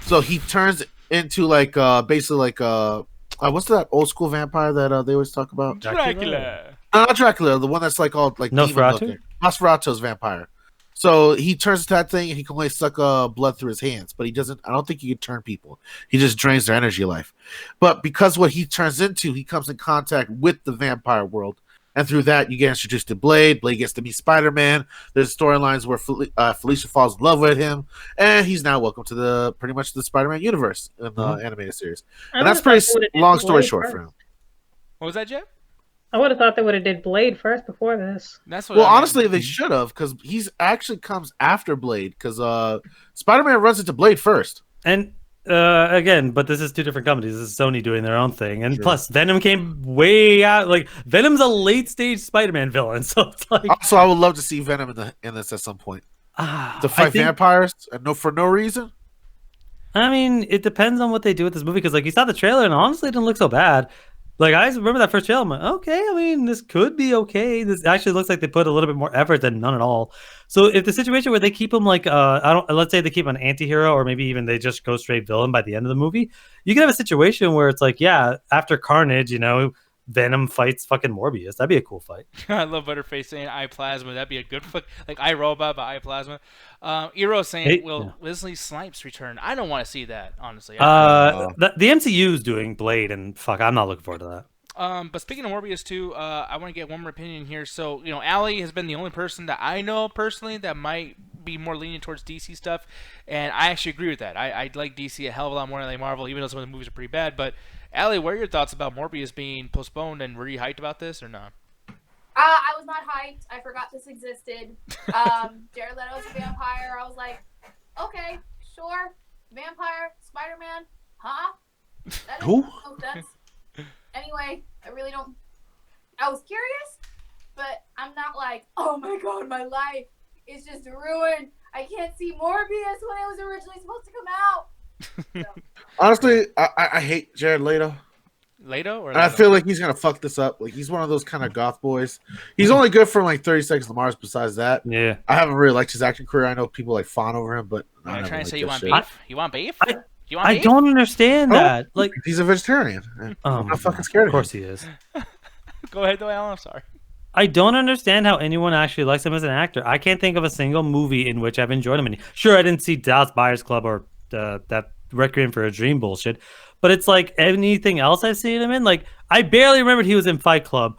So he turns into like basically like what's that old school vampire that they always talk about? Dracula. No, not Dracula, the one that's like all like Nosferatu? Nosferatu's vampire. So he turns to that thing and he can only suck blood through his hands, but he doesn't. I don't think he can turn people. He just drains their energy life. But because what he turns into, he comes in contact with the vampire world. And through that, you get introduced to Blade. Blade gets to meet Spider-Man. There's storylines where Felicia falls in love with him, and he's now welcome to pretty much the Spider-Man universe in the animated series. And that's pretty long story short for him. What was that, Jeff? I would have thought they would have did Blade first before this. That's what. Well, honestly, they should have because he's actually comes after Blade because Spider-Man runs into Blade first. And again, but this is two different companies. This is Sony doing their own thing, and plus Venom came way out. Like Venom's a late stage Spider-Man villain, so it's like. Also, I would love to see Venom in this at some point to fight vampires and for no reason. I mean, it depends on what they do with this movie because, like, you saw the trailer, and honestly, it didn't look so bad. Like, I remember that first trailer. I'm like, okay, I mean, this could be okay. This actually looks like they put a little bit more effort than none at all. So if the situation where they keep him like, let's say they keep an anti-hero or maybe even they just go straight villain by the end of the movie, you can have a situation where it's like, yeah, after Carnage, Venom fights fucking Morbius. That'd be a cool fight. I love Butterface saying eye plasma. That'd be a good like iRobot, but eye plasma. Eero saying, will Wesley Snipes return? I don't want to see that, honestly. The MCU's doing Blade, and fuck, I'm not looking forward to that. But speaking of Morbius too, I want to get one more opinion here. So, Allie has been the only person that I know personally that might be more lenient towards DC stuff, and I actually agree with that. I like DC a hell of a lot more than I like Marvel, even though some of the movies are pretty bad. But Allie, what are your thoughts about Morbius being postponed, and were you hyped about this or not? I was not hyped. I forgot this existed. Jared Leto's a vampire. I was like, okay, sure, vampire, Spider-Man, huh? That Who? makes no sense. Anyway, I really don't. I was curious, but I'm not like, oh my god, my life is just ruined. I can't see Morbius when it was originally supposed to come out. So, Honestly, I hate Jared Leto. Leto or And I Leto? feel like he's gonna fuck this up. Like he's one of those kind of goth boys. He's only good for like 30 Seconds to Mars. Besides that, Yeah. I haven't really liked his acting career. I know people like fawn over him, but I You're never trying to liked say you that want shit. beef? You want beef? You want I beef? don't understand Oh. that. Like, He's a vegetarian. I'm not fucking scared of of him. course he is. Go ahead, though, Alan. I'm sorry. I don't understand how anyone actually likes him as an actor. I can't think of a single movie in which I've enjoyed him. Sure, I didn't see Dallas Buyers Club or that Requiem for a Dream bullshit, but it's like anything else I've seen him in. Like, I barely remembered he was in Fight Club.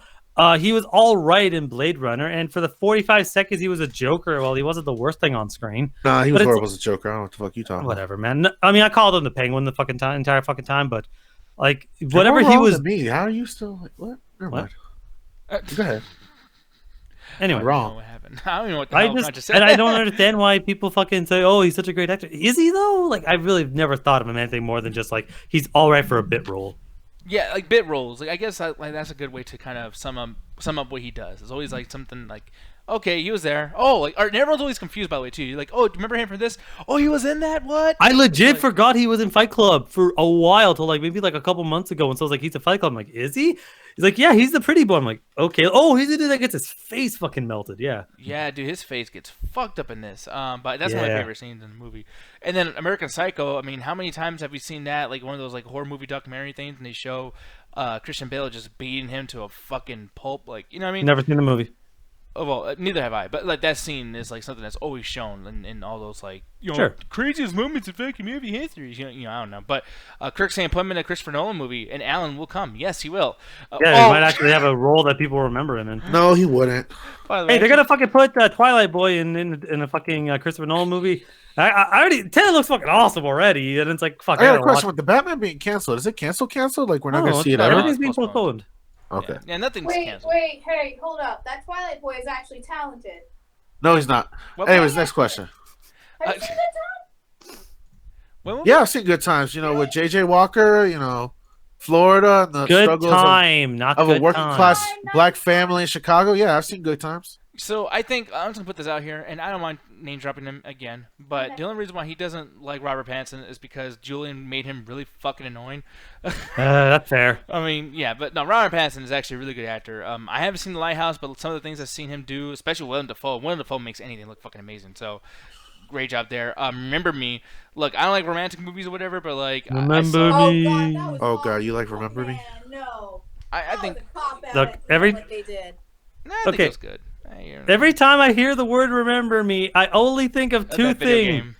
He was all right in Blade Runner, and for the 45 seconds he was a Joker, well, he wasn't the worst thing on screen. Nah, he was But it's- horrible as a Joker. I don't know what the fuck you talking about. Whatever, man. I mean, I called him the Penguin the fucking time, entire fucking time, but like whatever You're he more was. wrong than me. How are you still like what? Never What? mind. Go ahead. Anyway, I'm wrong. I don't know what happened. I don't even know what the hell I just said. and I don't understand why people fucking say, "Oh, he's such a great actor." Is he though? Like, I really never thought of him anything more than just like he's all right for a bit role. Yeah, like bit roles. Like I guess that's a good way to kind of sum up what he does. It's always like something like, okay, he was there. Oh, like and everyone's always confused by the way too. You're like, oh, do you remember him from this? Oh, he was in that. What? I legit Like- forgot he was in Fight Club for a while, till like maybe like a couple months ago. And so I was like, he's in Fight Club. I'm like, is he? He's like, yeah, he's the pretty boy. I'm like, okay. Oh, he's the dude that gets his face fucking melted. Yeah. Yeah, dude, his face gets fucked up in this. But that's one of my Yeah. favorite scenes in the movie. And then American Psycho. I mean, how many times have we seen that? Like one of those like horror movie documentary things, and they show Christian Bale just beating him to a fucking pulp. Like, you know what I mean? Never seen the movie. Oh, well, neither have I. But like that scene is like something that's always shown in all those like Sure. craziest moments of fucking movie history. You know, I don't know. But Kirk saying put him in a Christopher Nolan movie, and Alan will come. Yes, he will. Yeah, he might actually have a role that people remember him in. No, he wouldn't. By the way, Hey, they're gonna fucking put Twilight Boy in a fucking Christopher Nolan movie. I already Ted looks fucking awesome already, and it's like fuck. I got a gotta question. watch- With the Batman being canceled, is it canceled? Like we're not No, gonna see it no, ever? everything's being Postponed. postponed. Okay. Yeah, nothing's wait, canceled. hey, hold up. That Twilight Boy is actually talented. No, he's not. What Anyways, movie? next question. Have you Uh, seen that, Tom? Well, Yeah, I've seen Good Times. You know, with J.J. Walker. You know, Florida and the Good struggles time, not of good a working time. class Time, not black good family in Chicago. Yeah, I've seen Good Times. So I think I'm just gonna put this out here, and I don't mind name dropping him again. But Okay. the only reason why he doesn't like Robert Pattinson is because Julian made him really fucking annoying. That's fair. I mean, yeah, but no, Robert Pattinson is actually a really good actor. I haven't seen The Lighthouse, but some of the things I've seen him do, especially Willem Dafoe. Willem Dafoe makes anything look fucking amazing. So great job there. Remember Me. Look, I don't like romantic movies or whatever, but like I Remember saw, Oh Me. god, that was Oh, awful. God, you like Remember Me? Man, no. I That think was a cop-out, Look, I feel every- like they did. nah, I think Okay. it was good. Every time I hear the word "remember me," I only think of two That video things. game.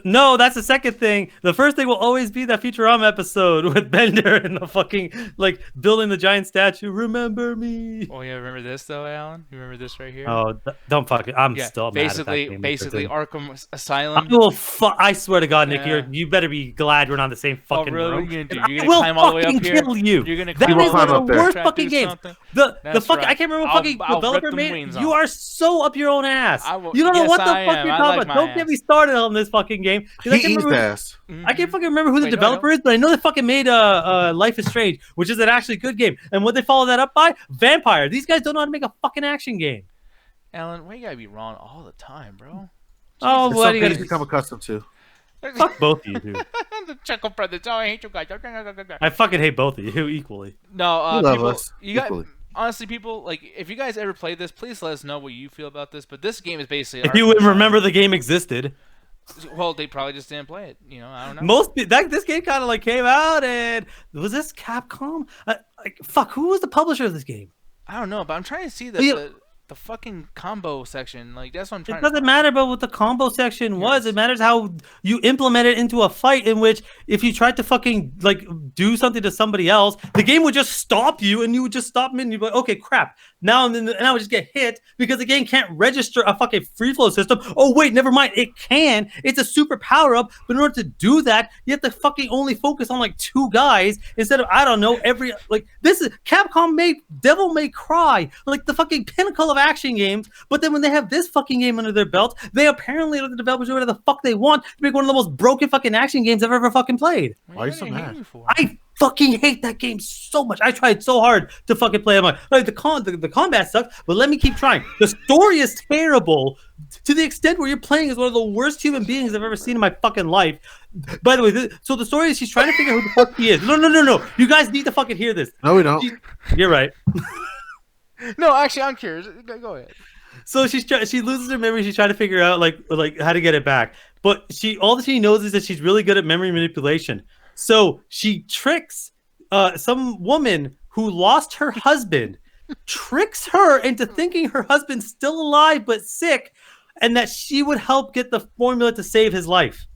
No, that's the second thing. The first thing will always be that Futurama episode with Bender and the fucking like building the giant statue. Remember me. Oh yeah, remember this though, Alan? You remember this right here? Oh, don't fuck it. I'm yeah, still mad at that basically, game, basically Richardson. Arkham Asylum. I will I swear to God, Nick, Yeah. you better be glad we're not in the same Oh, fucking really? room. What are you gonna do? I You're gonna will climb all the way up fucking here? kill you. You're gonna That You will is climb one up of the there. worst Try to fucking do games. something. The That's fucking right. I can't remember what I'll- fucking I'll rip developer them made. wings You off. are so up your own ass. I will- You don't know yes, what the I fuck am. you're I talking like about. my Don't get ass. me started on this fucking game. 'Cause I He can't eats remember. ass. I can't fucking remember who the Wait, no, I developer is, but I know they fucking made Life is Strange, which is an actually good game. And what they follow that up by? Vampire. These guys don't know how to make a fucking action game. Alan, why you gotta be wrong all the time, bro? Oh, It's what do something you he's gotta become accustomed to. fuck both of you, dude. The Chuckle Brothers. Oh, I hate you guys. I fucking hate both of you equally. No, We love people, us you got equally. honestly, people like if you guys ever played this, please let us know what you feel about this. But this game is basically If you would remember the game existed. well, they probably just didn't play it. You know, I don't know. This game kind of like came out, and was this Capcom? Fuck, who was the publisher of this game? I don't know, but I'm trying to see Yeah. the fucking combo section. Like that's what I'm trying. It doesn't matter about what the combo section was. Yes. It matters how you implement it into a fight in which if you tried to fucking like do something to somebody else, the game would just stop you and you would just stop me and you'd be like, okay, crap. Now and I would just get hit because the game can't register a fucking free flow system. Oh wait, never mind. It can. It's a super power up, but in order to do that, you have to fucking only focus on like two guys instead of I don't know every like this is Capcom made Devil May Cry, like the fucking pinnacle of action games, but then when they have this fucking game under their belt, they apparently let the developers do whatever the fuck they want to make one of the most broken fucking action games I've ever fucking played. Why are you so mad? I fucking hate that game so much. I tried so hard to fucking play it. I'm like the combat sucks, but let me keep trying. The story is terrible to the extent where you're playing as one of the worst human beings I've ever seen in my fucking life. By the way, so the story is she's trying to figure out who the fuck he is. No. You guys need to fucking hear this. No, we don't. You're right. No, actually, I'm curious. Go ahead. So she loses her memory. She's trying to figure out like how to get it back. But all that she knows is that she's really good at memory manipulation. So she tricks some woman who lost her husband, tricks her into thinking her husband's still alive but sick, and that she would help get the formula to save his life.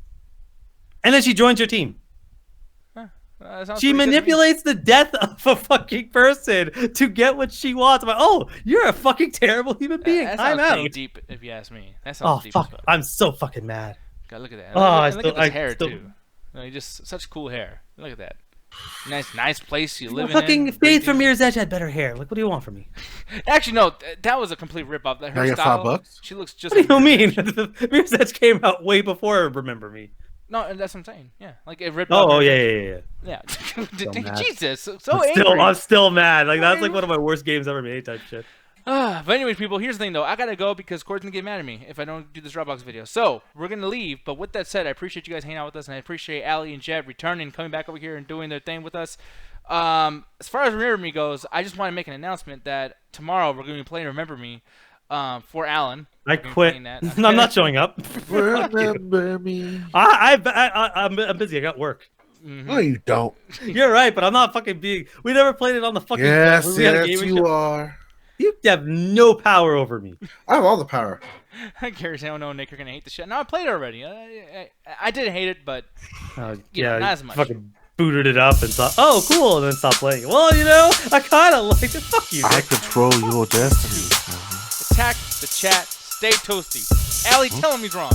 And then she joins your team. She manipulates the death of a fucking person to get what she wants. I'm like, oh, you're a fucking terrible human being. That I'm sounds out. pretty deep, if you ask me. That sounds deep. Fuck! I'm so fucking mad. God, look at that. Oh, Look at his hair too. Just such cool hair. Look at that. Nice place you live in. Fucking Faith from Mirror's Edge had better hair. Like, what do you want from me? Actually, no, that was a complete ripoff. Her Now you have style, $5. she looks just. What do like you mean? Mirror's Edge came out way before Remember Me. No, that's what I'm saying. Yeah, like it ripped. Oh, off yeah. Yeah. mad. Jesus, so angry. I'm still mad. Like that's like one of my worst games ever made type shit. But anyways, people, here's the thing though. I gotta go because Corey's gonna get mad at me if I don't do this Dropbox video. So we're gonna leave. But with that said, I appreciate you guys hanging out with us, and I appreciate Allie and Jed returning, coming back over here and doing their thing with us. As far as Remember Me goes, I just want to make an announcement that tomorrow we're gonna be playing Remember Me for Alan. I quit. I'm not showing up. Remember me. I'm busy. I got work. Mm-hmm. No, you don't. You're right, but I'm not fucking being. We never played it on the fucking. Yes, we had a yes, gaming you show. are. You have no power over me. I have all the power. Gary said, "Oh no, Nick, you're gonna hate the shit." No, I played it already. I didn't hate it, but Yeah, not as much. Fucking booted it up and thought, oh, cool, and then stopped playing it. Well, I kind of like it. Fuck you. I control your destiny. Attack the chat. Stay toasty. Allie, tell him he's wrong.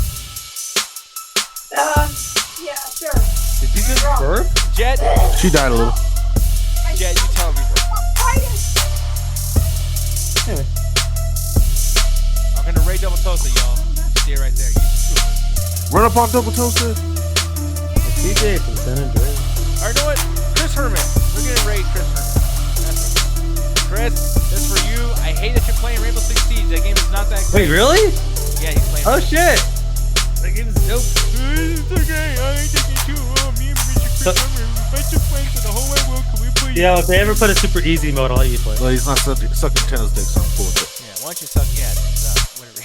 Yeah, sure. Did you just burp? Jet, She died a little. Jet, you tell him he's wrong. Anyway. I'm gonna raid double toast it, y'all. Stay right there. Run up on double toasted. TJ from San Andreas. Alright, you know what? Chris Herman. We're gonna raid Chris Herman. That's it. Chris, this for you. I hate that you're playing Rainbow Six Siege. That game is not that great. Wait, really? Yeah, he's playing. Oh, shit. That game is dope. It's okay. I ain't taking too long. Me and Mr. Chris Herman, we fight your friends in the whole wide world. Can we play? Yeah, if they ever put a super easy mode, I'll let you play. Well, he's not sucking tennis dick, so I'm cool with it. Yeah, why don't you suck? Yeah, whatever.